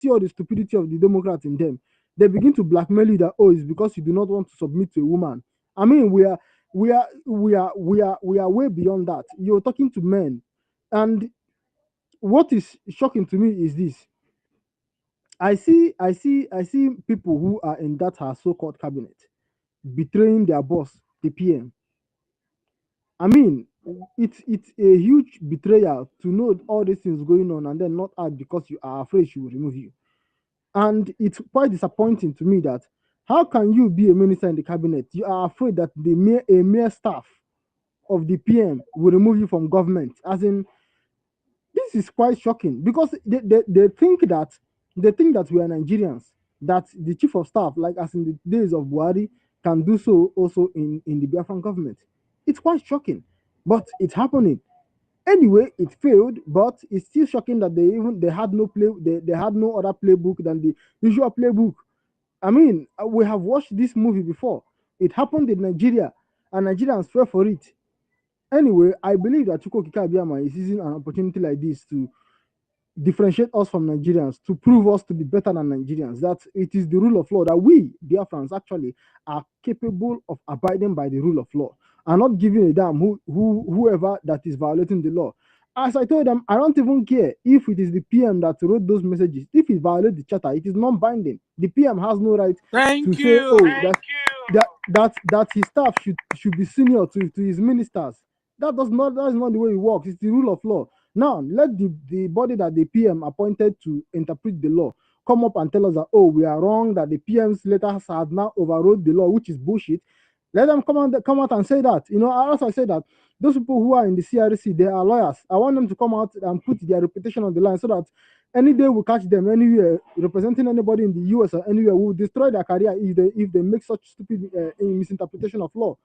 see all the stupidity of the Democrats in them. They begin to blackmail you that, oh, it's because you do not want to submit to a woman. I mean, we are way beyond that. You're talking to men, and what is shocking to me is this: I see people who are in that her so-called cabinet betraying their boss, the PM. I mean, it's a huge betrayal to know all these things going on and then not act because you are afraid she will remove you. And it's quite disappointing to me that how can you be a minister in the cabinet? You are afraid that a mere staff of the PM will remove you from government. As in, this is quite shocking because they think that we are Nigerians, that the chief of staff, like as in the days of Buhari, can do so also in the Biafran government. It's quite shocking, but it's happening. Anyway, it failed, but it's still shocking that they had no other playbook than the usual playbook. I mean, we have watched this movie before. It happened in Nigeria, and Nigerians fell for it. Anyway, I believe that Chuko Kikabiyama is using an opportunity like this to differentiate us from Nigerians, to prove us to be better than Nigerians, that it is the rule of law, that we, Biafrans, actually are capable of abiding by the rule of law and not giving a damn whoever that is violating the law. As I told them, I don't even care if it is the PM that wrote those messages. If it violates the charter, it is non-binding. The PM has no right to say, oh, that his staff should be senior to his ministers. That is not the way it works. It's the rule of law. Now, let the body that the PM appointed to interpret the law come up and tell us that, oh, we are wrong, that the PM's letters have now overrode the law, which is bullshit. Let them come out and say that. You know, as I say that, those people who are in the CRC, they are lawyers. I want them to come out and put their reputation on the line so that any day we catch them anywhere representing anybody in the US or anywhere, we will destroy their career if they make such stupid misinterpretation of law.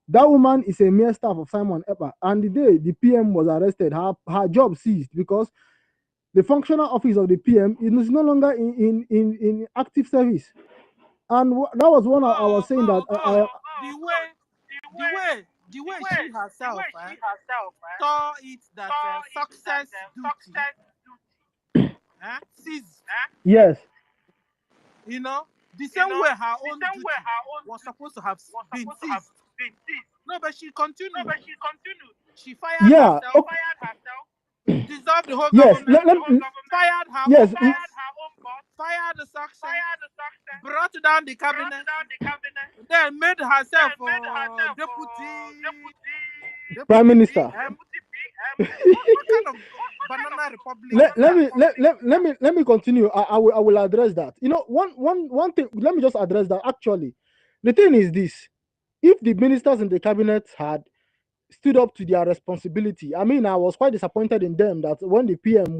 That woman is a mere staff of Simon Epa, and the day the PM was arrested, her job ceased because the functional office of the PM is no longer in active service. And that was one I was saying that the way she herself saw it that success duty ceased. yes, You know, the same way her own duty was supposed to have been ceased. No, but she continued. She fired yeah, herself, dissolved the whole yes, government, fired her yes, own boss, fired the success, brought down the cabinet, then made herself deputy Prime Minister. what kind of banana republic Let me continue. I will address that. You know, one thing. Let me just address that. Actually, the thing is this: if the ministers in the cabinet had stood up to their responsibility, I mean, I was quite disappointed in them that when the PM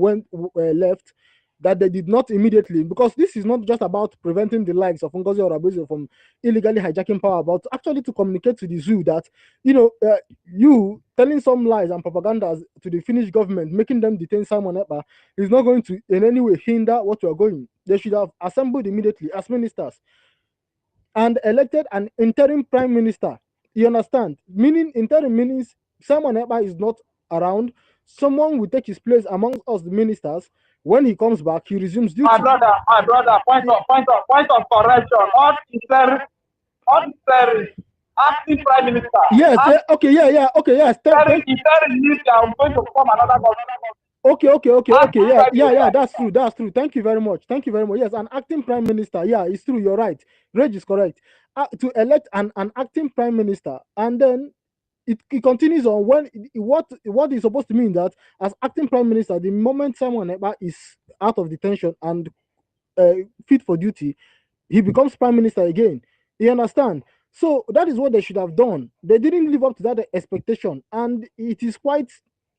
left, that they did not immediately, because this is not just about preventing the likes of Ngozi Orabuzo from illegally hijacking power, but actually to communicate to the zoo that, you know, you telling some lies and propagandas to the Finnish government, making them detain Simon Ekpa, is not going to in any way hinder what you are going. They should have assembled immediately as ministers and elected an interim prime minister. You understand? Meaning interim means Simon Ekpa is not around. Someone will take his place amongst us, the ministers. When he comes back, he resumes duty. My brother, point of correction. All interim acting prime minister. Yes, okay, okay, yes. Interim means I'm going to form another government. Okay, yeah, that's true. Thank you very much. Yes, an acting prime minister. Yeah, it's true. You're right. Reg is correct. To elect an acting prime minister, and then it continues on when what is supposed to mean that as acting prime minister, the moment Simon Ekpa is out of detention and fit for duty, he becomes prime minister again. You understand? So that is what they should have done. They didn't live up to that expectation, and it is quite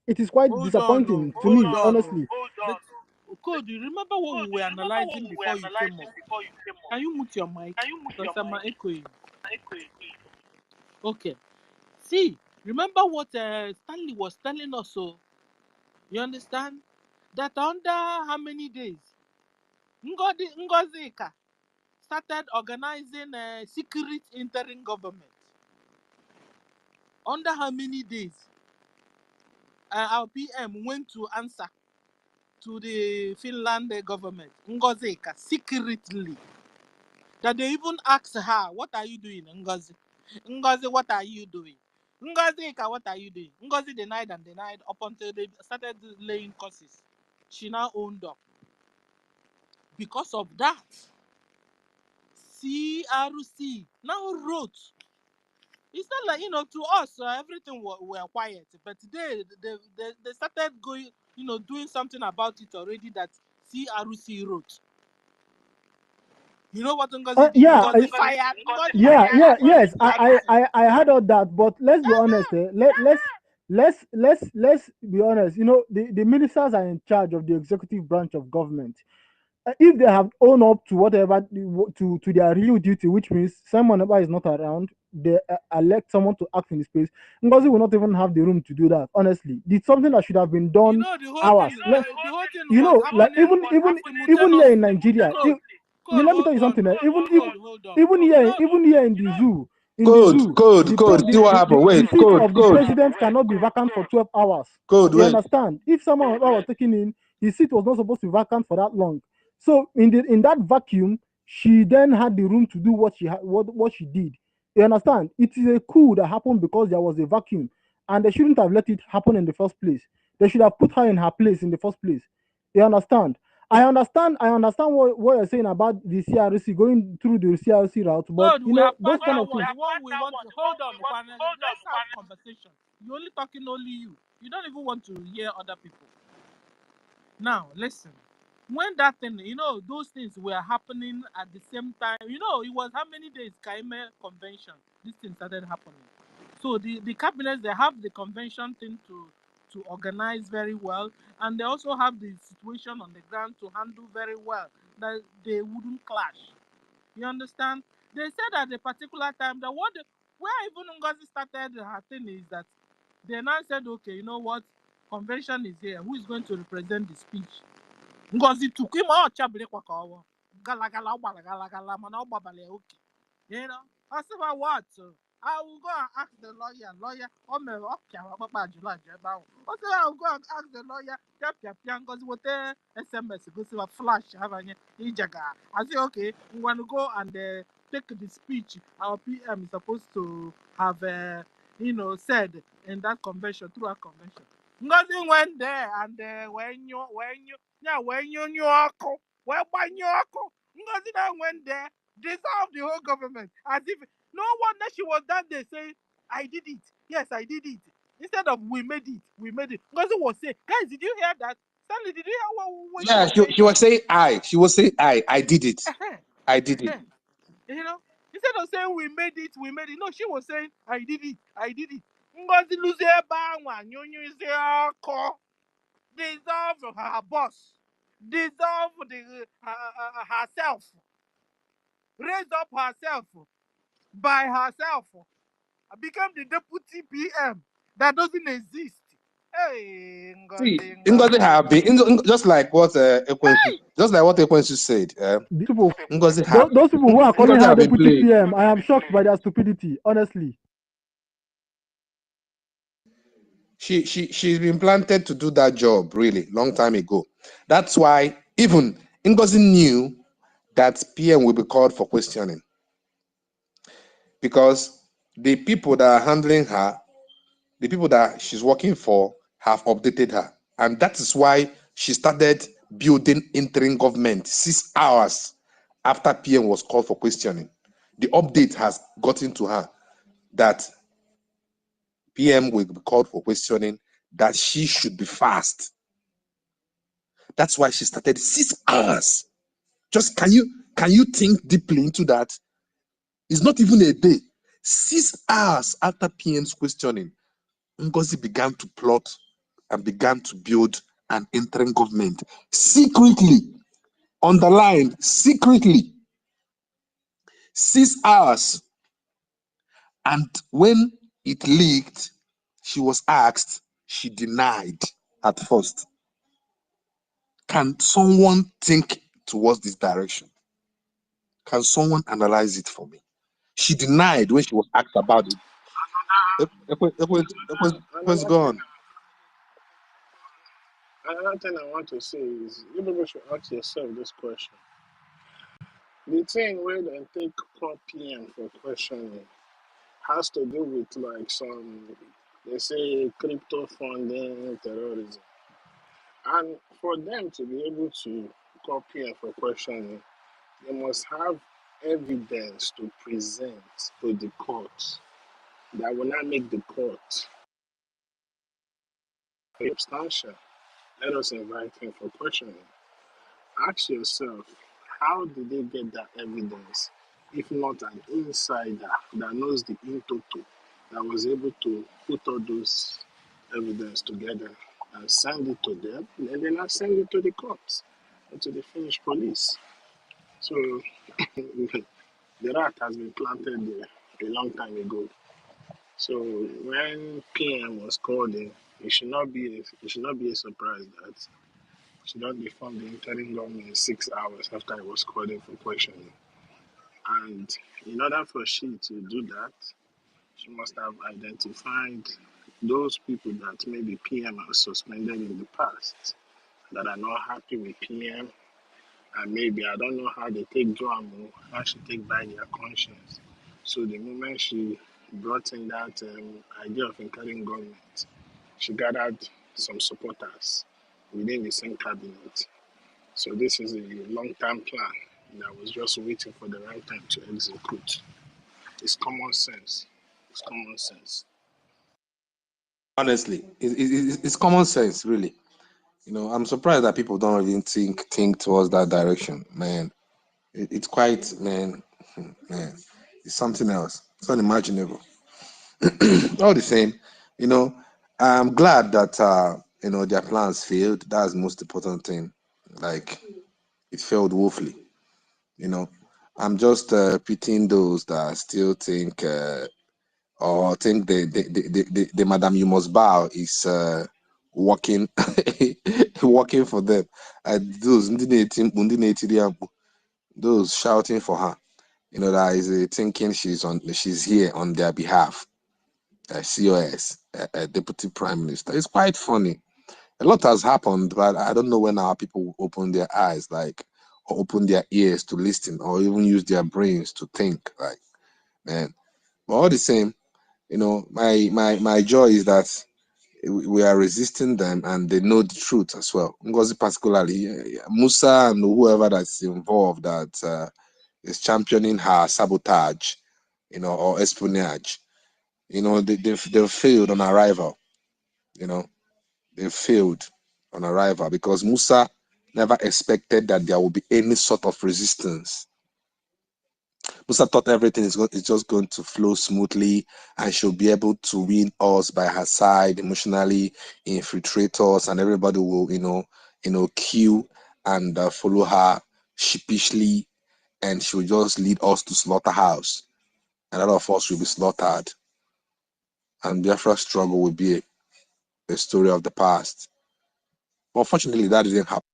disappointing to me, honestly. Code, you remember what we were analyzing before you came up? Can you mute your mic? Because I'm echoing. Okay. See, remember what Stanley was telling us? So, you understand? That under how many days? Ngozika started organizing a secret interim government. Under how many days? Our PM went to answer to the Finland government, Ngozika, secretly. That they even asked her, what are you doing, Ngozi? Ngozi, what are you doing? Ngozika, what are you doing? Ngozi denied and denied up until they started laying courses. She now owned up. Because of that, CRC now wrote. It's not like, to us, everything were quiet, but they started going, doing something about it already that CRC wrote. You know what Ngozi did? Yeah, Ngozi fired. yes. I heard all that, but let's be honest. Let's be honest. The ministers are in charge of the executive branch of government. If they have owned up to whatever to their real duty, which means someone whenever is not around, they elect someone to act in his place. Ngozi will not even have the room to do that. Honestly, it's something that should have been done The whole hours. thing, the whole thing was Like even here in Nigeria. Let me tell you something. Even here in the zoo, See what happened. the Wait, seat of the code. president cannot be vacant for 12 hours. Code, You wait. understand? If someone was taken in, his seat was not supposed to be vacant for that long. So in that vacuum, she then had the room to do what she did. You understand? It is a coup that happened because there was a vacuum, and they shouldn't have let it happen in the first place. They should have put her in her place in the first place. You understand? I understand what you're saying about the CRC going through the CRC route, but God, we have those passed kind that of one. things. The one we want to hold on, Kwana. Let's have conversation. You're only talking only you. You don't even want to hear other people. Now, listen. When that thing, those things were happening at the same time, it was how many days Kaime convention, this thing started happening. So the cabinets, they have the convention thing to organize very well, and they also have the situation on the ground to handle very well, that they wouldn't clash. You understand? They said at a particular time that where even Ngozi started her thing is that they now said, okay, you know what? Convention is here. Who is going to represent the speech? Ngozi took him out, chabere kwa kawa. Gala gala wala gala gala mana obabale okay. I said, well, what? I will go and ask the lawyer. Oh me okay, papa July jeba. I said, I will go and ask the lawyer. Pia Ngozi what SMS go see a flash havanye ijaga. I said, okay, we want to go and take the speech our PM is supposed to have said in that convention, through our convention. Ngozi went there and when you Ngozi now went there, dissolved the whole government as if no wonder she was that day saying, I did it. Yes, I did it. Instead of we made it. Ngozi was saying, guys, did you hear that? Stanley, did you hear what Yeah, she was saying I. She was saying I did it. I did it. Instead of saying we made it. No, she was saying I did it. Ngozi lose dissolve her boss, dissolve herself, raise up herself by herself, become the deputy PM that doesn't exist. Hey, See, Ngozi have been just like what Ekwensu said. Ngozi have Those people who are calling Ngozi her have been deputy played. PM, I am shocked by their stupidity, honestly. She's been planted to do that job really long time ago. That's why even Ngozi knew that PM will be called for questioning, because the people that are handling her, the people that she's working for, have updated her, and that is why she started building interim government 6 hours after PM was called for questioning. The update has gotten to her that PM will be called for questioning, that she should be fast. That's why she started 6 hours. Just can you think deeply into that? It's not even a day. 6 hours after PM's questioning, Ngozi began to plot and began to build an interim government secretly, underlined secretly. 6 hours. And when it leaked, she was asked, she denied at first. Can someone think towards this direction? Can someone analyze it for me? She denied when she was asked about it. It was gone. Another thing I want to say is you people should ask yourself this question. The thing where they take call PM for questioning has to do with like some, they say, crypto funding terrorism. And for them to be able to call PM for questioning, they must have evidence to present to the court that will not make the court substantial. Let us invite him for questioning. Ask yourself, how did they get that evidence if not an insider that knows the in toto that was able to put all those evidence together and send it to them, and then not send it to the cops and to the Finnish police? So the rat has been planted there a long time ago. So when PM was called in, it should not be a surprise that she don't deform the interim government in 6 hours after I was called in for questioning. And in order for she to do that, she must have identified those people that maybe PM has suspended in the past that are not happy with PM. And maybe I don't know how they take drama, how she take by their conscience. So the moment she brought in that idea of interim government, she gathered some supporters within the same cabinet. So this is a long-term plan that was just waiting for the right time to execute. It's common sense. It's common sense. Honestly, it's common sense, really. I'm surprised that people don't even think towards that direction, man. It's quite, man, man. It's something else. It's unimaginable. All the same, you know, I'm glad that their plans failed. That's the most important thing. Like, it failed woefully. You know, I'm just pitying those that still think or think the Madam You Must Bow is working working for them. Those those shouting for her. That is thinking she's here on their behalf. COS, Deputy Prime Minister. It's quite funny. A lot has happened, but I don't know when our people will open their eyes, like, or open their ears to listen, or even use their brains to think. Like, man. But all the same, my joy is that we are resisting them, and they know the truth as well. Ngozi particularly, Musa and whoever that's involved that is championing her sabotage, or espionage. They've failed on arrival. You know, they failed on arrival because Musa never expected that there would be any sort of resistance. Musa thought everything is just going to flow smoothly, and she'll be able to win us by her side emotionally, infiltrate us, and everybody will, queue and follow her sheepishly, and she'll just lead us to slaughterhouse, and all of us will be slaughtered, and Biafra's struggle will be a story of the past. But unfortunately, that didn't happen.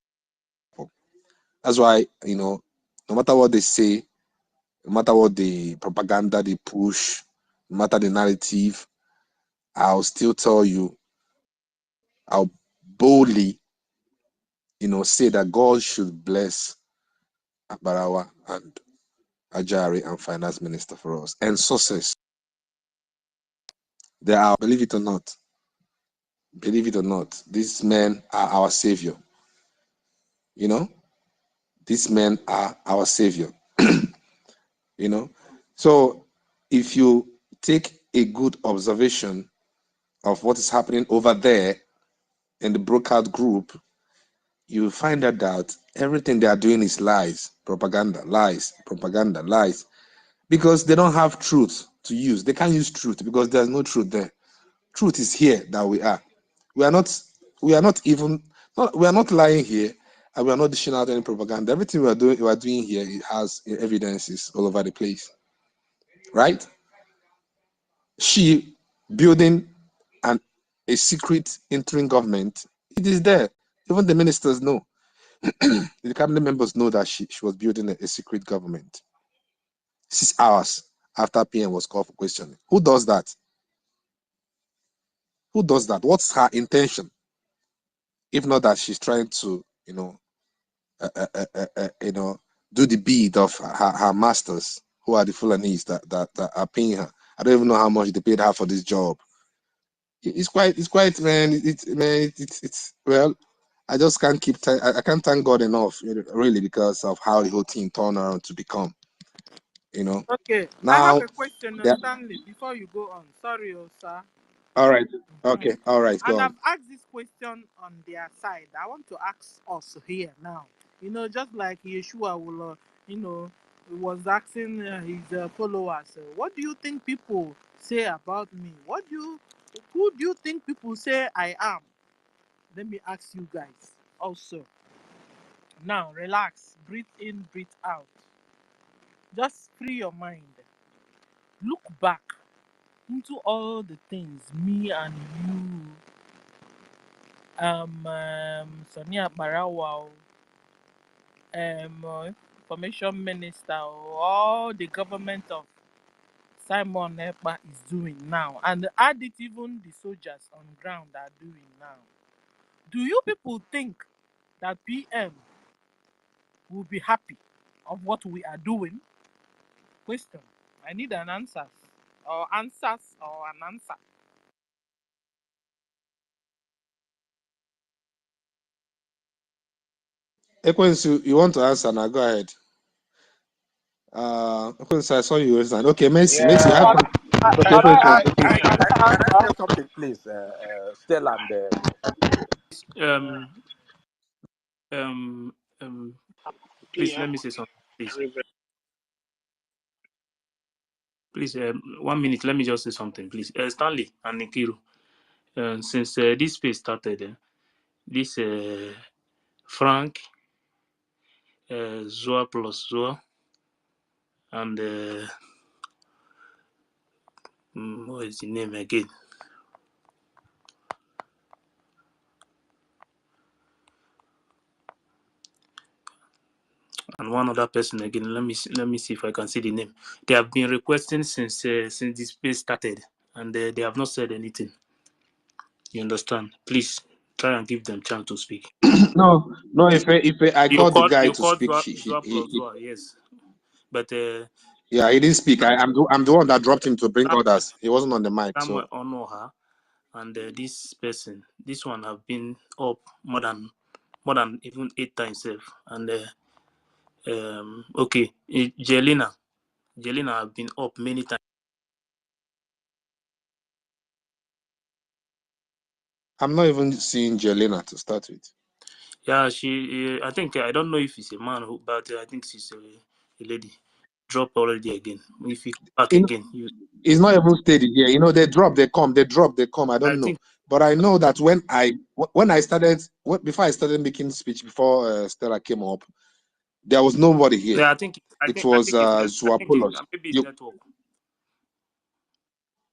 That's why, no matter what they say, no matter what the propaganda they push, no matter the narrative, I'll still tell you, I'll boldly, say that God should bless Barawa and Ajari and finance minister for us. And success. They are, believe it or not, these men are our savior. These men are our savior. So if you take a good observation of what is happening over there in the brokeout group, you find out that everything they are doing is lies, propaganda, lies, because they don't have truth to use. They can't use truth because there's no truth there. Truth is here that we are. We are not even, we are not lying here, and we are not dishing out any propaganda. Everything we are doing here, it has evidences all over the place, right? She building a secret interim government. It is there. Even the ministers know. The cabinet members know that she was building a secret government. 6 hours after PM was called for questioning. Who does that? Who does that? What's her intention? if not that she's trying to, do the bid of her masters, who are the Fulanese that are paying her. I don't even know how much they paid her for this job. It's quite, man. It's well. I just can't I can't thank God enough, really, because of how the whole thing turned around to become. Okay, I have Now, a question, yeah. Stanley, before you go on. Sorry, sir. All right. Mhm. Okay. All right. Go And on. I've asked this question on their side. I want to ask us here now. Just like Yeshua will, was asking his followers, what do you think people say about me? Who do you think people say I am? Let me ask you guys also. Now, relax, breathe in, breathe out. Just free your mind. Look back into all the things me and you, Sonia Barawa, information minister, all the government of Simon Ekpa is doing now, and add it even the soldiers on ground are doing now. Do you people think that PM will be happy of what we are doing? Question. I need an answer, or answers, or an answer. Ekwensu, you want to answer now? Go ahead. Ekwensu, I saw you raise hand. Okay, Messi, you have Yeah. some. Okay, Can I Ekwensu. can I Can I answer? say something, please? Stella and Um, um, um, please PM, let me say something. Please, very, very, please, 1 minute. Let me just say something, please. Stanley and Nikiru. Since this space started, this Frank, Zoa plus Zoa, and what is the name again? And one other person again. Let me see if I can see the name. They have been requesting since this space started, and they have not said anything. You understand? Please try and give them chance to speak. No. If I called the guy You to called speak, Zoa plus Zoa, yes, but yeah, he didn't speak. I'm the one that dropped him to bring Samuel, others. He wasn't on the mic, Samuel so Onoha and this one have been up more than even 8 times, and okay, Jelena have been up many times. I'm not even seeing Jelena to start with. Yeah, I think I don't know if it's a man, but I think she's a lady. Drop already again. If you come back You know, again, it's not even steady here. They drop, they come, they drop, they come. I I don't know, think but I know that when I started, before I started making speech, before Stella came up, there was nobody here. yeah, It was Zuapolos. maybe it's network.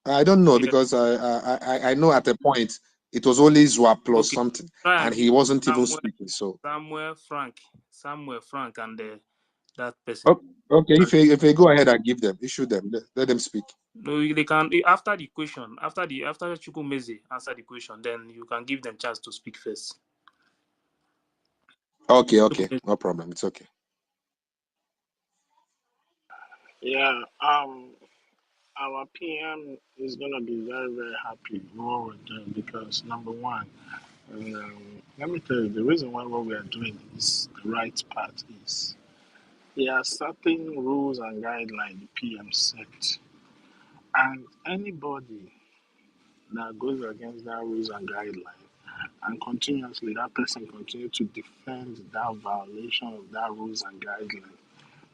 I don't know, Yeah. because I know at a point it was only Zua plus Okay. something, Try and and he give wasn't even Samuel, speaking. So Samuel Frank, and that person. okay, And if you go ahead and give them, issue them, let them speak. no, they can after the question, after Chukwumeze answer the question, then you can give them chance to speak first. Okay, no problem. It's okay. yeah. Our PM is gonna be very, very happy with what we're doing because number one, let me tell you the reason why what we are doing is the right path is there are certain rules and guidelines the PM set, and anybody that goes against that rules and guidelines and continuously that person continue to defend that violation of that rules and guidelines,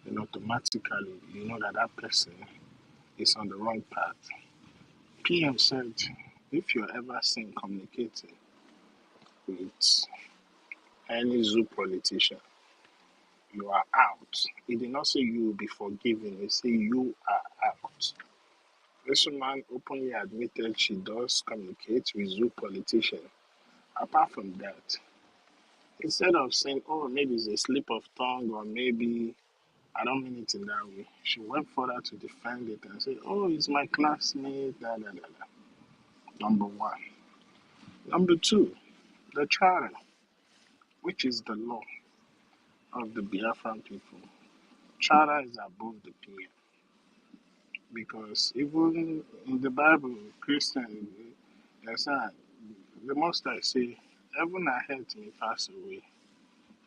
then automatically you know that that person is on the wrong path. PM said, if you're ever seen communicating with any zoo politician, you are out. He did not say you will be forgiven, he said you are out. This woman openly admitted she does communicate with zoo politicians. Apart from that, instead of saying, oh, maybe it's a slip of tongue or maybe I don't mean it in that way, she went further to defend it and say, oh, it's my classmate, da da da da. Number one. Number two, the trial. which is the law of the Biafran people. Charter is above the PM because even in the Bible, Christian, the most I say, heaven and earth may pass away.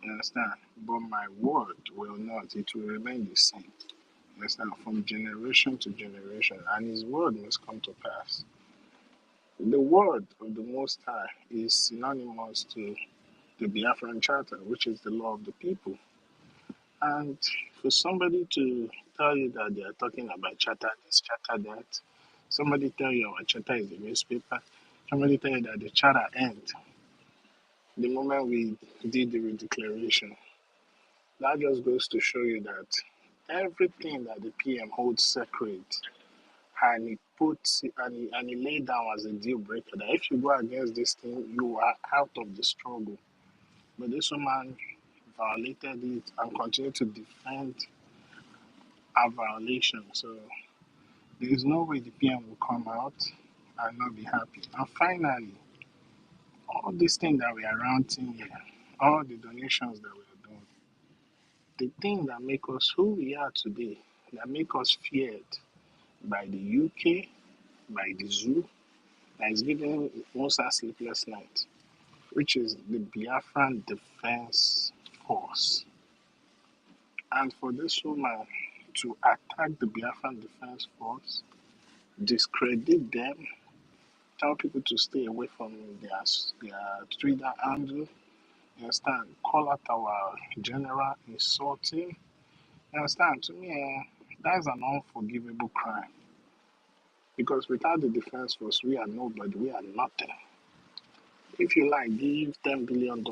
You understand? But my word will not. It will remain the same. You understand? From generation to generation, and His word must come to pass. The word of the Most High is synonymous to the Biafran Charter, which is the law of the people. And for somebody to tell you that they are talking about charter this, charter that, somebody tell you our charter is a newspaper, somebody tell you that the charter ends the moment we did the redeclaration, that just goes to show you that everything that the PM holds sacred and he puts and he laid down as a deal breaker that if you go against this thing, you are out of the struggle. But this woman violated it and continued to defend our violation. So there is no way the PM will come out and not be happy. And finally, all these things that we are ranting here, all the donations that we are doing, the thing that make us who we are today, that make us feared by the UK, by the zoo, that is giving us a sleepless night, which is the Biafran Defense Force. And for this woman to attack the Biafran Defense Force, discredit them, tell people to stay away from their Twitter handle, you understand, call out our general insulting, you understand, to me, that's an unforgivable crime. Because without the defense force, we are nobody, we are nothing. If you like, give $10 billion.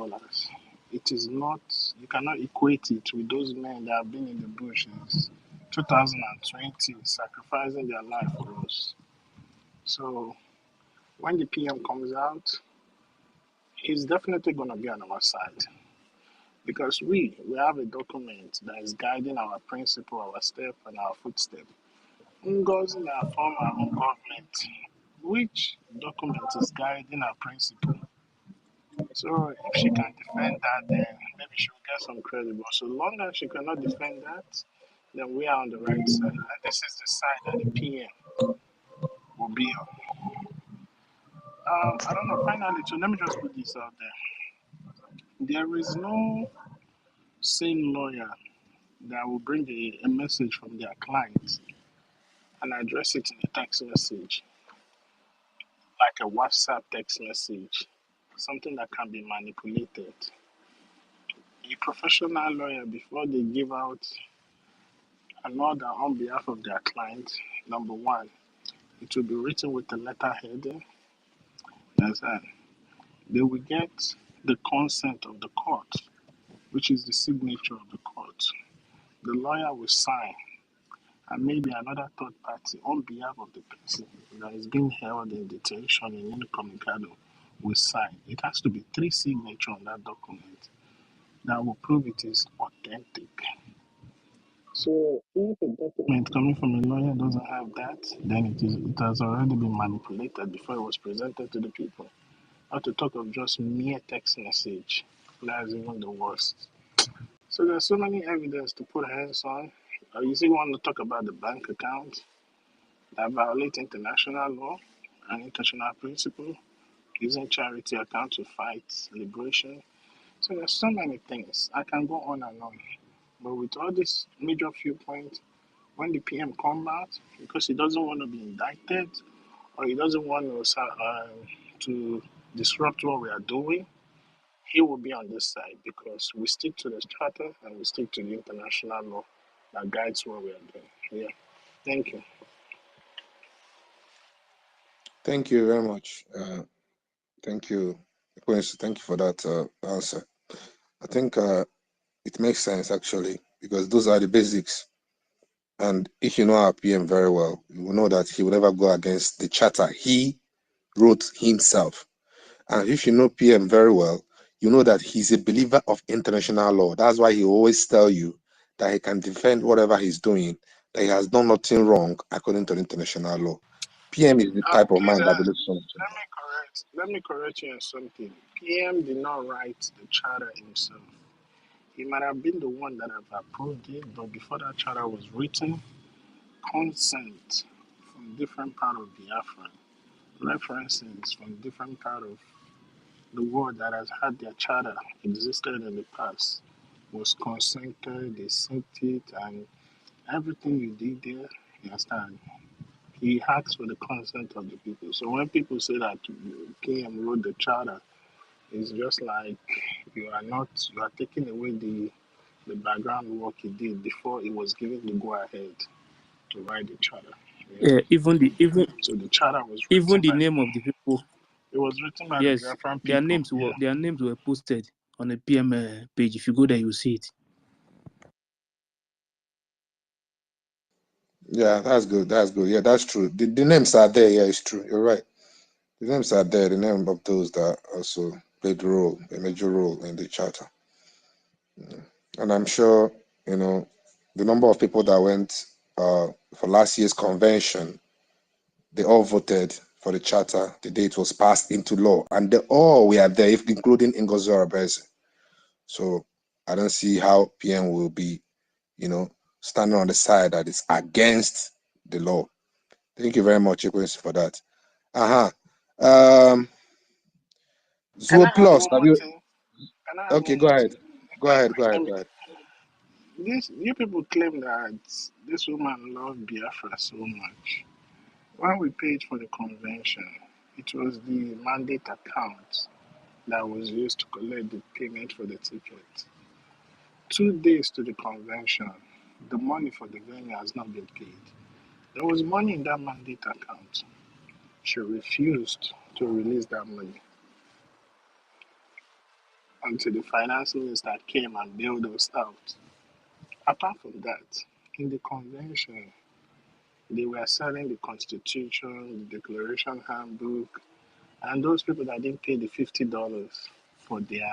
It is not, you cannot equate it with those men that have been in the bush since 2020, sacrificing their life for us. So when the PM comes out, he's definitely going to be on our side. Because we have a document that is guiding our principle, our step, and our footstep. Ngozi na form our own government. Which document is guiding our principle? So if she can defend that, then maybe she will get some credit. But so long as she cannot defend that, then we are on the right side. And this is the side that the PM will be on. I don't know. Finally, so let me just put this out there. There is no sane lawyer that will bring a message from their client and address it in a text message, like a WhatsApp text message, something that can be manipulated. A professional lawyer, before they give out an order on behalf of their client, number one, it will be written with a letter heading. Yes, and they will get the consent of the court, which is the signature of the court. The lawyer will sign, and maybe another third party on behalf of the person that is being held in detention in incommunicado will sign. It has to be 3 signatures on that document that will prove it is authentic. So if a document coming from a lawyer doesn't have that, then it has already been manipulated before it was presented to the people. Not to talk of just mere text message. That's even the worst. So there's so many evidence to put hands on. You still want to talk about the bank account that violate international law and international principle, using charity account to fight liberation. So there's so many things. I can go on and on. But with all these major few points, when the PM come out, because he doesn't want to be indicted or he doesn't want to disrupt what we are doing, he will be on this side because we stick to the charter and we stick to the international law that guides what we are doing. Yeah. Thank you. Thank you very much. Thank you, Quincy. Thank you for that answer. I think it makes sense actually because those are the basics. And if you know our PM very well, you will know that he will never go against the charter he wrote himself. And if you know PM very well, you know that he's a believer of international law. That's why he always tell you that he can defend whatever he's doing, that he has done nothing wrong according to international law. PM is the type of Please, mind that believes so much. let me correct let me correct you on something. PM did not write the charter himself. He might have been the one that have approved it, but before that charter was written, consent from different part of Biafra, references from different part of the world that has had their charter existed in the past was consented, they sent it, and everything you did there, you understand, he asked for the consent of the people. So when people say that PM wrote the charter, it's just like you are taking away the background work he did before he was given the go ahead to write the charter. Yeah, even So the charter was even written the by name of the people. it was written by the Yes, Biafran their people. names Yeah. were posted on the PM page. If you go there, you'll see it. Yeah, that's good. That's good. Yeah, that's true. The names are there. Yeah, it's true. You're right. The names are there. The name of those that also played a major role in the charter. And I'm sure, the number of people that went for last year's convention, they all voted for the charter the day it was passed into law. And they all were there, including Ngozi Orebeze. So I don't see how PM will be, standing on the side that is against the law. Thank you very much, Ekwes, for that. Can Zuo I add Plus, one have more you? thing? Can I add Okay, one go more ahead. thing? Go ahead. Let me, this you people claim that this woman loved Biafra so much. When we paid for the convention, it was the mandate account that was used to collect the payment for the ticket. 2 days to the convention, the money for the venue has not been paid. There was money in that mandate account. She refused to release that money until the finance minister came and bailed us out. Apart from that, in the convention, they were selling the constitution, the declaration handbook, and those people that didn't pay the $50 for their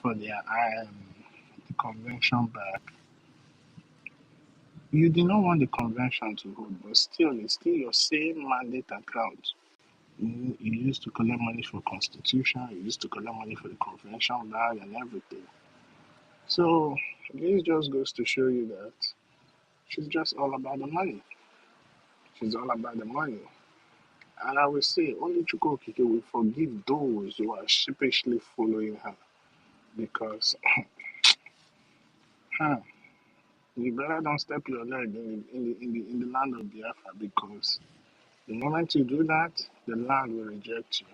the convention back. You did not want the convention to hold, but still, it's still your same mandate account. You used to collect money for constitution, you used to collect money for the convention bag and everything. So this just goes to show you that she's just all about the money. She's all about the money. And I will say, only Chukwokike will forgive those who are sheepishly following her. Because you better don't step your leg in the land of Biafra, because the moment you do that, the land will reject you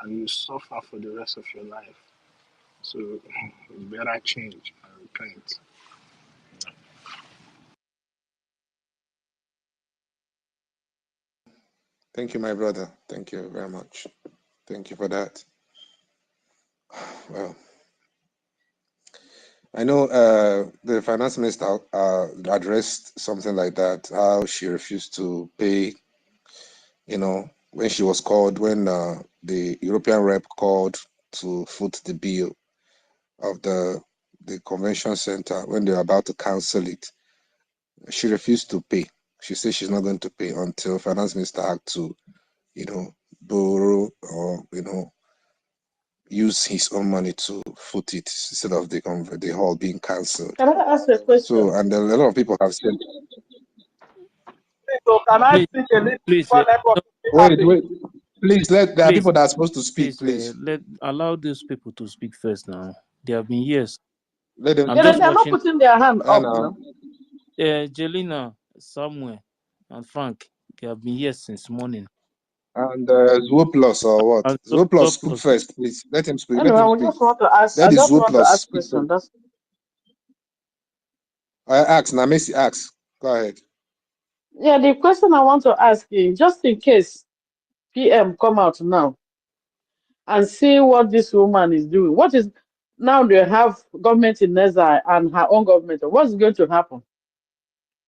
and you suffer for the rest of your life. So you better change and repent. Thank you, my brother. Thank you very much. Thank you for that. Well, I know the finance minister addressed something like that, how she refused to pay, when she was called, when the European rep called to foot the bill of the convention center, when they were about to cancel it. She refused to pay. She said she's not going to pay until finance minister had to, borrow or, use his own money to foot it instead of the hall being cancelled. Can I ask a question? So, and a lot of people have said, So can I Please, speak a little please, before network wait, please there are please, people that are supposed to speak, please. allow those people to speak first now. They have been years. Let them I'm Yeah, just they're not watching putting their hand up now. now. Jelena, Samuel, and Frank. They have been here since morning. And Zuo Plus or what? And Zuo Plus speak Plus. first, please. Let him speak. Let Anyway, him I speak. just want to ask. Let I the just Zuo want to Plus ask speak first. question. That's I ask now. Messi ask. Go ahead. yeah. The question I want to ask you, just in case PM come out now and see what this woman is doing. What is now they have government in exile and her own government. What's going to happen?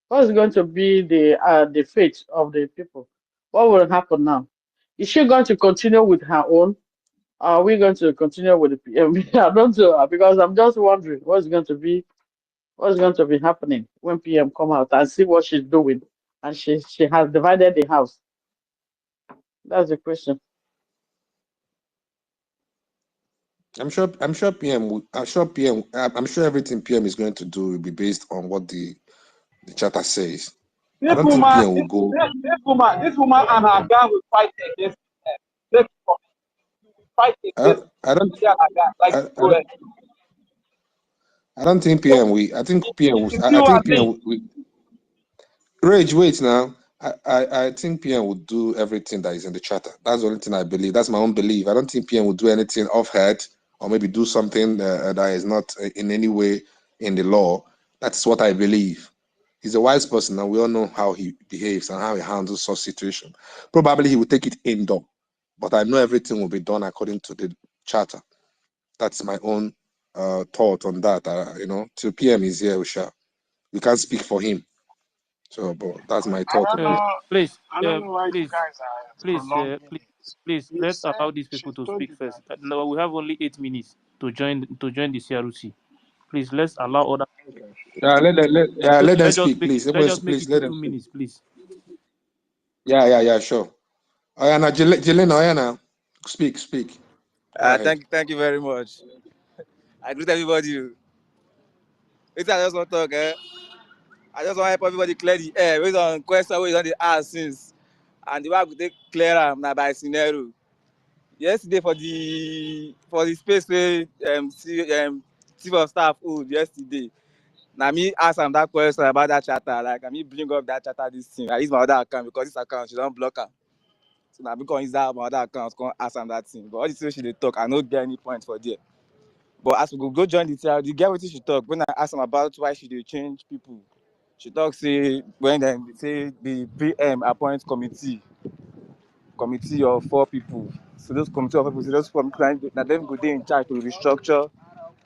What's going to be the fate of the people? What will happen now? Is she going to continue with her own? Are we going to continue with the PM? I don't know, because I'm just wondering what's going to be happening when PM come out and see what she's doing, and she has divided the house. That's the question. I'm sure I'm sure everything PM is going to do will be based on what the charter says. I don't think PM will go. This woman and her gang will fight against them. Fight I, against I don't yeah, her gang. Like I, I go don't ahead. I don't think PM will. I think PM will. You see I what think I'm saying? PM will. Rage, wait now. I think PM will do everything that is in the charter. That's the only thing I believe. That's my own belief. I don't think PM will do anything off head or maybe do something that is not in any way in the law. That's what I believe. He's a wise person, and we all know how he behaves and how he handles such situation. Probably he will take it indoor, but I know everything will be done according to the charter. That's my own thought on that. Till PM is here, we can't speak for him. So, but that's my I thought don't on that. know. Please, I don't know why you please, guys are prolonging please, it. please, You let's said allow these she people to told speak you first. that. No, we have only 8 minutes to join the CRUC. Please, let's allow other. Okay. Let them Let's just speak, make please. let's Everyone, just make please it to let them two speak. minutes, please. Yeah, sure. Oh, yeah, now, Jelena, oh, yeah, now. Speak. Go ahead. Thank you very much. I greet everybody. It's I just want to talk. I just want to help everybody clear the air. Based on question we don't dey ask since, and the way I go take clear am na by scenario. Yesterday for the space wey chief of staff hold yesterday, na me ask am that question about that charter. Like na me bring up that charter this thing. I use my other account because this account she don block am. So na me come use that my other account come ask am that thing. But all the things she dey talk, I no get any point for there. But as we go join the TR, the girl wetin she talk when I ask am about why she dey change people, she talk say when dem say the PM appoint committee of 4 people. So those committee of 4 people, so those 4 people na dem go dey in charge to restructure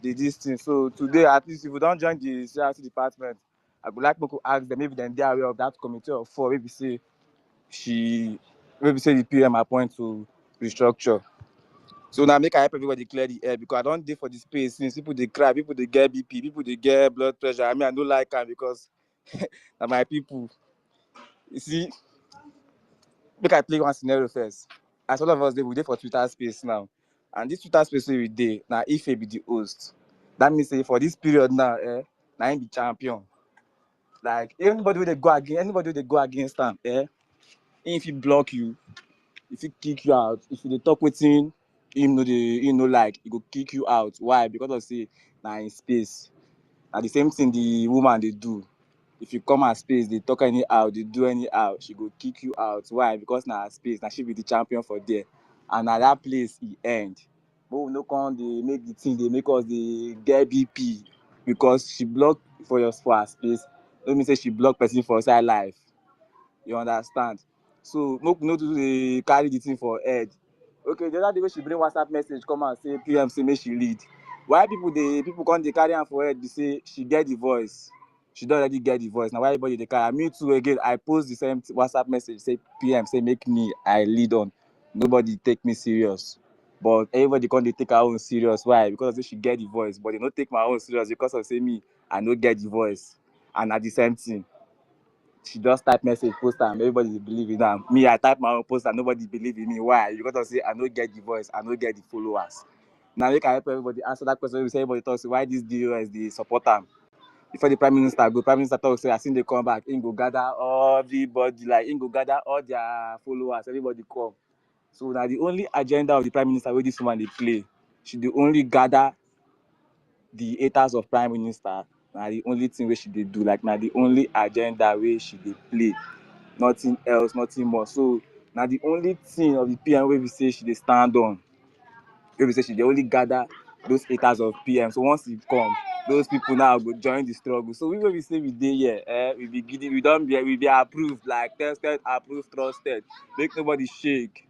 this thing. So today at least if we don join the CRC department, I go like make we ask dem maybe dem dey aware of that committee of 4 wey be say the PM appoint to restructure. So now make I help everybody clear the air because I don't dey for the space since people dey cry, people dey get BP, people dey get blood pressure. I mean I don't like am because na my people. You see, make I play one scenario first. As all of us dey, we dey for Twitter space now. And this Twitter space wey we dey, na Ife be the host. That means say for this period now, na him be champion. Like anybody wey dey go against am, him fit block you, if he kick you out, if you dey talk wetin him no like, he go kick you out. Why? Because of say na in space. Na the same thing the woman dey do. If you come her space, dey talk anyhow, dey do anyhow, she go kick you out. Why? Because na her space, na she be the champion for there. And na that place e end. But we no come dey make the thing dey make us dey get BP because she block for her space. No mean say she block person for outside life. You understand? So make we no too dey carry the thing for head. Okay, the other day wey she bring WhatsApp message come out say PM say make she lead. Why people come dey carry am for head be say she get the voice. She don already get the voice. Na why everybody dey carry am. Me too again, I post the same WhatsApp message say PM say make me I lead on. Nobody take me serious. But everybody come dey take her own serious. Why? Because of say she get the voice. But they no take my own serious because of say me I no get the voice. And na the same thing. She just type message, post am, everybody dey believe in am. Me, I type my own post and nobody believe in me. Why? Because of say I no get the voice, I no get the followers. Now make I help everybody answer that question. We say everybody talk say why this DOS dey support am. Before the prime minister go, prime minister talk say as him dey come back, him go gather everybody, like him go gather all their followers, everybody come. So na the only agenda of the prime minister wey this woman dey play. She dey only gather the haters of prime minister. Na the only thing wey she dey do, like na the only agenda wey she dey play, nothing else, nothing more. So na the only thing of the PM wey be say she dey stand on, wey be say she dey only gather those haters of PM. So once e come, those people now go join the struggle. So we wey be say we dey here, we be giddy, we be approved, like tested, approved, trusted, make nobody shake.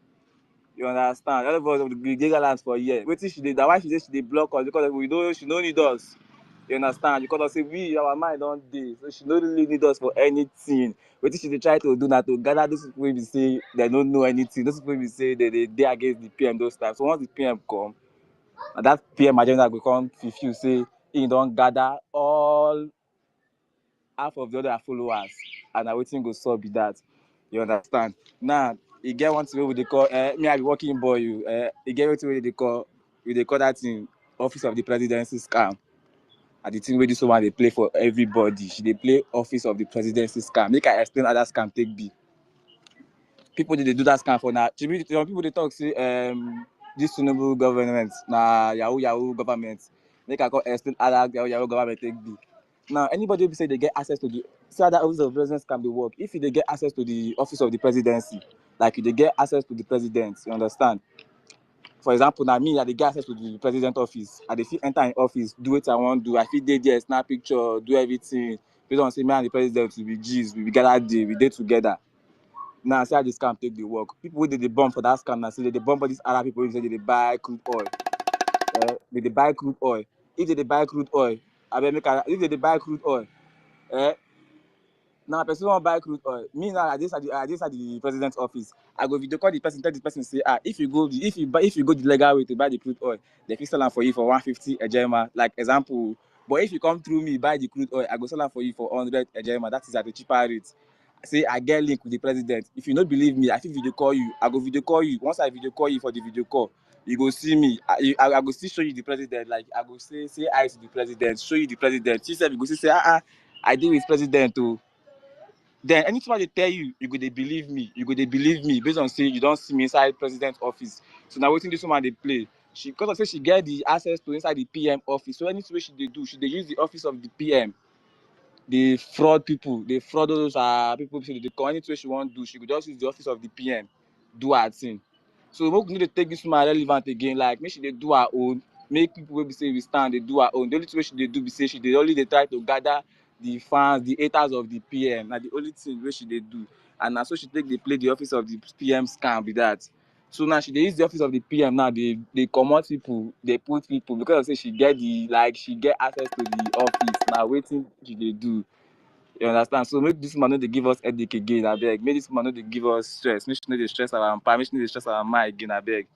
You understand? All of us dey gallant for here. Wetin she dey, na why she say she dey block us, because she no need us. You understand? Because of say we, our mind don dey, so she no really need us for anything. Wetin she dey try to do na to gather those people wey be say dem no know anything, those people wey be say dem dey against the PM those times. So once the PM come, and that PM agenda go come fulfill, say he don gather all half of the other followers, and na wetin go sup be that. You understand? Now e get one thing wey we dey call, me I be working boy, e get wetin wey dey call they call that thing Office of the Presidency scam. And the thing where this woman they play for everybody. She they play Office of the Presidency scam. Make I explain how that scam take be. People they do that scam for now. Some people they talk say this sustainable government na Yahoo government. Make I go explain how that Yahoo government take be. Now anybody who say they get access to the say that Office of the Presidency can be work. If they get access to the Office of the Presidency, like if they get access to the president, you understand? For example, now me, I dey get access to the president office. I dey fit enter in office, do what I want to do. I fit dey there, snap picture, do everything. Based on say me and the president will be G's, we be gather there, we dey together. Now see how this scam take the work. People wey dey bomb for that scam now say they dey bomb for these Arab people wey say they dey buy crude oil. They dey buy crude oil. If they dey buy crude oil, if they dey buy crude oil, now person wan buy crude oil. Me now I just at the president's office. I go video call the person, tell the person say if you go the legal way to buy the crude oil, they fit sell am for you for 150 ejema, like example. But if you come through me buy the crude oil, I go sell am for you for 100 ejema. That is at a cheaper rate. Say I get link with the president. If you no believe me, I fit video call you. I go video call you. Once I video call you for the video call, you go see me. I go still show you the president. Like I go say hi to the president, show you the president. She said you go say I deal with president too. Then anytime they tell you, you go they believe me. You go they believe me based on say you don't see me inside president's office. So now waiting this woman they play. She because of say she get the access to inside the PM office. So anything she they do, she they use the office of the PM. They fraud people. They fraud those people say they call anything she want to do. She could just use the office of the PM, do her thing. So we need to take this woman relevant again. Like make she they do her own. Make people will be say we stand, they do her own. The only thing she they do be say she they only they try to gather the fans, the haters of the PM. Now the only thing where she they do. And now so she take they play the office of the PM scam with that. So now she they use the office of the PM now they come out people, they put people because of say she get she get access to the office. Now waiting she they do. You understand? So make this man know they give us headache again, I beg. Make this man know they give us stress. Make she know they stress our empire, make she know they stress our mind again, I beg.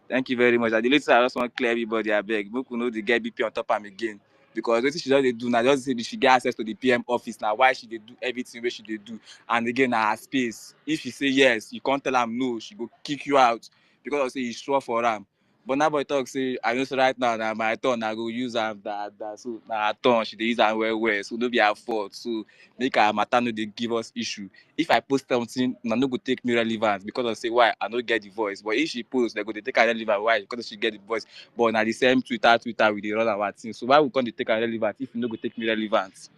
Thank you very much. At the latest, I just want to clear everybody, I beg. Make we know they get BP on top of them again. Because what she just do now, just say she get access to the PM office now. Why she they do everything where she they do? And again, her space. If she say yes, you can't tell her no, she go kick you out because I say it's sure for her. But now boy talk say I know so right now my turn I go use am that so now her turn she dey use am well. So no be her fault. So make her matter no dey give us issue. If I post something, no go take me relevant because of say why I no get the voice. But if she post, they go dey take her relevant. Why? Because she get the voice. But na the same Twitter we dey run our thing. So why we can't take her relevant if you no go take me relevant?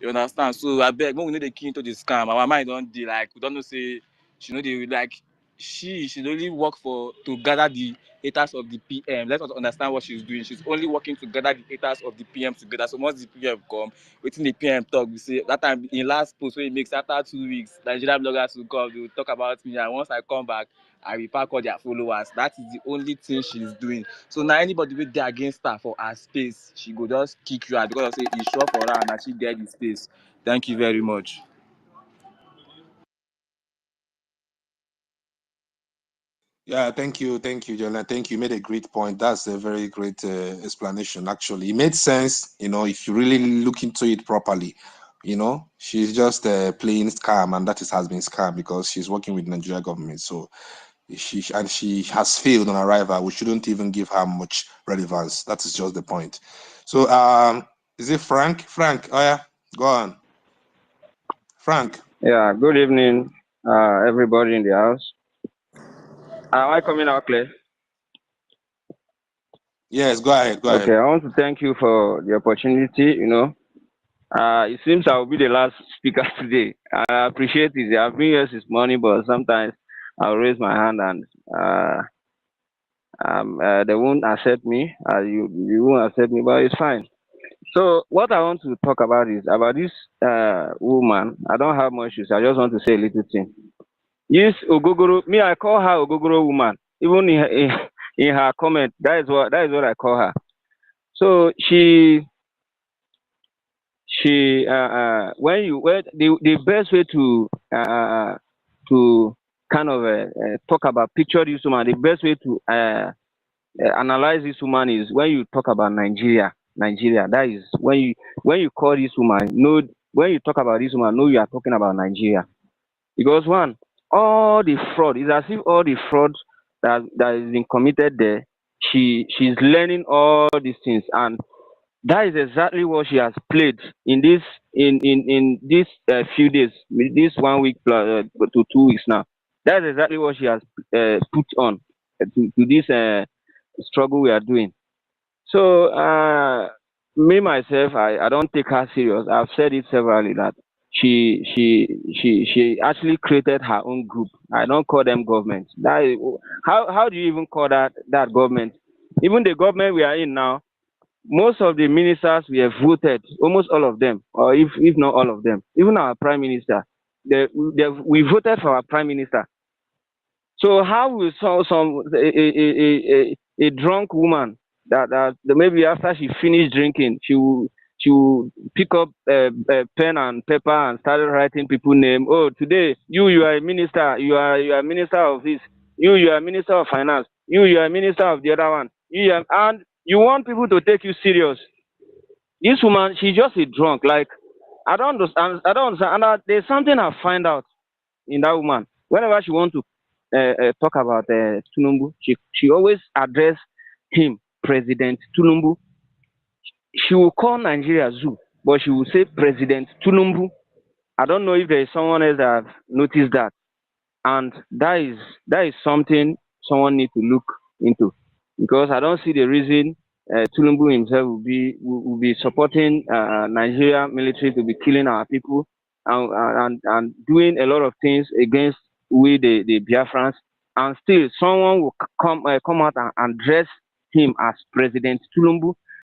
You understand? So I beg, when we know the key into the scam, our mind don't dey like we don't know say she know they like she only work to gather the haters of the PM. Let us understand what she's doing. She's only working to gather the haters of the PM together. So once the PM come, waiting the PM talk, we say that time in last post where he makes after 2 weeks, Nigerian bloggers will come, they will talk about me. And once I come back, I will pack all their followers. That is the only thing she's doing. So now anybody will dey against her for her space, she go just kick you out because I say it's sure for her and that she get the space. Thank you very much. Yeah, thank you, Jonah. Thank you. You made a great point. That's a very great explanation. Actually, it made sense. If you really look into it properly, she's just playing scam, and that has been scam because she's working with Nigeria government. So she has failed on arrival. We shouldn't even give her much relevance. That is just the point. So, is it Frank? Frank, oh yeah, go on, Frank. Yeah, good evening, everybody in the house. Am I coming out clear? Yes, go ahead. Go Okay, ahead. I want to thank you for the opportunity. It seems I will be the last speaker today. I appreciate it. I've been here since morning, but sometimes I'll raise my hand and they won't accept me. You won't accept me, but it's fine. So what I want to talk about is about this woman. I don't have much to say. I just want to say a little thing. Yes, Ogogoro. Me, I call her Ogogoro woman. Even in her comment, that is what I call her. So she when the best way to kind of talk about picture this woman, the best way to analyze this woman is when you talk about Nigeria. That is when you call this woman. Know when you talk about this woman, know you are talking about Nigeria. Because one, all the fraud is as if all the fraud that is been committed there she's learning all these things, and that is exactly what she has played in this in this few days, this 1 week plus to 2 weeks now. That's exactly what she has put on to this struggle we are doing. So me myself, I don't take her serious. I've said it severally that she actually created her own group. I don't call them government. That is, how do you even call that government? Even the government we are in now, most of the ministers we have voted, almost all of them, or if not all of them, even our prime minister, we voted for our prime minister. So how will some a drunk woman that maybe after she finished drinking, she will pick up a pen and paper and started writing people name. Oh, today you are a minister. You are a minister of this. You are a minister of finance. You are a minister of the other one. And you want people to take you serious. This woman, she's just a drunk. Like I don't understand. I don't understand. And there's something I find out in that woman. Whenever she want to talk about Tunumbu, she always address him, President Tunumbu. She will call Nigeria zoo, but she will say President Tunumbu. I don't know if there is someone else that have noticed that, and that is something someone need to look into, because I don't see the reason Tulumbu himself will be supporting Nigeria military to be killing our people and doing a lot of things against we the Biafrans, and still someone will come out and address him as President Tulumbu.